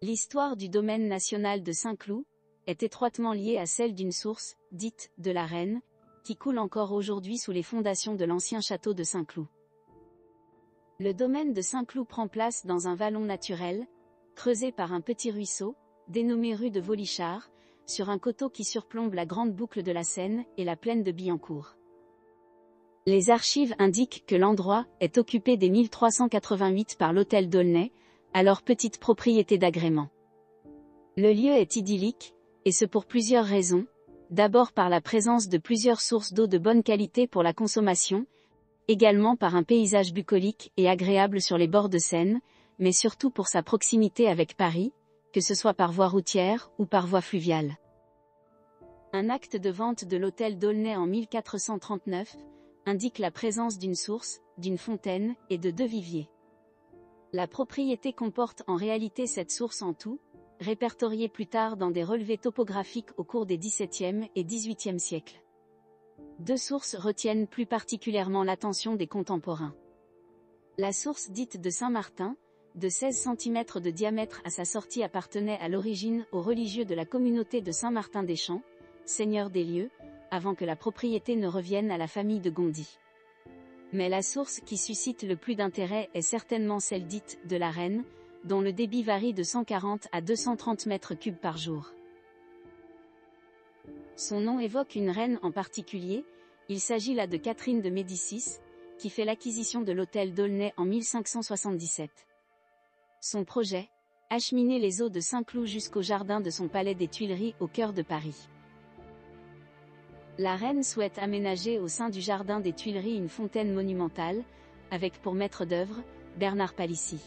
L'histoire du domaine national de Saint-Cloud est étroitement liée à celle d'une source, dite de la Reine, qui coule encore aujourd'hui sous les fondations de l'ancien château de Saint-Cloud. Le domaine de Saint-Cloud prend place dans un vallon naturel, creusé par un petit ruisseau, dénommé rue de Vaulichard, sur un coteau qui surplombe la grande boucle de la Seine et la plaine de Billancourt. Les archives indiquent que l'endroit est occupé dès 1388 par l'hôtel d'Aulnay, alors petite propriété d'agrément. Le lieu est idyllique, et ce pour plusieurs raisons, d'abord par la présence de plusieurs sources d'eau de bonne qualité pour la consommation, également par un paysage bucolique et agréable sur les bords de Seine, mais surtout pour sa proximité avec Paris, que ce soit par voie routière ou par voie fluviale. Un acte de vente de l'hôtel d'Aulnay en 1439 indique la présence d'une source, d'une fontaine et de 2 viviers. La propriété comporte en réalité 7 sources en tout, répertoriées plus tard dans des relevés topographiques au cours des XVIIe et XVIIIe siècles. 2 sources retiennent plus particulièrement l'attention des contemporains. La source dite de Saint-Martin, de 16 cm de diamètre à sa sortie, appartenait à l'origine aux religieux de la communauté de Saint-Martin-des-Champs, seigneurs des lieux, avant que la propriété ne revienne à la famille de Gondy. Mais la source qui suscite le plus d'intérêt est certainement celle dite de la Reine, dont le débit varie de 140 à 230 mètres cubes par jour. Son nom évoque une reine en particulier, il s'agit là de Catherine de Médicis, qui fait l'acquisition de l'hôtel d'Aulnay en 1577. Son projet, acheminer les eaux de Saint-Cloud jusqu'au jardin de son palais des Tuileries au cœur de Paris. La reine souhaite aménager au sein du jardin des Tuileries une fontaine monumentale, avec pour maître d'œuvre, Bernard Palissy.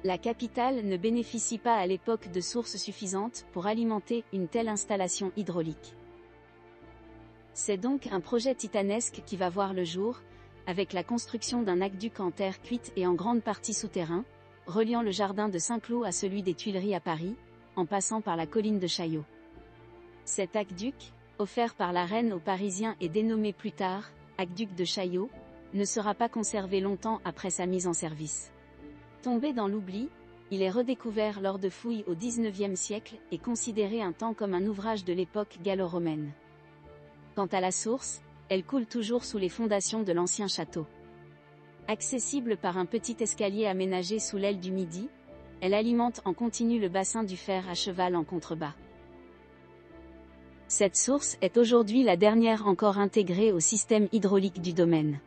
La capitale ne bénéficie pas à l'époque de sources suffisantes pour alimenter une telle installation hydraulique. C'est donc un projet titanesque qui va voir le jour, avec la construction d'un aqueduc en terre cuite et en grande partie souterrain, reliant le jardin de Saint-Cloud à celui des Tuileries à Paris, en passant par la colline de Chaillot. Cet aqueduc, offert par la reine aux Parisiens et dénommé plus tard aqueduc de Chaillot, ne sera pas conservé longtemps après sa mise en service. Tombé dans l'oubli, il est redécouvert lors de fouilles au XIXe siècle et considéré un temps comme un ouvrage de l'époque gallo-romaine. Quant à la source, elle coule toujours sous les fondations de l'ancien château. Accessible par un petit escalier aménagé sous l'aile du Midi, elle alimente en continu le bassin du Fer à cheval en contrebas. Cette source est aujourd'hui la dernière encore intégrée au système hydraulique du domaine.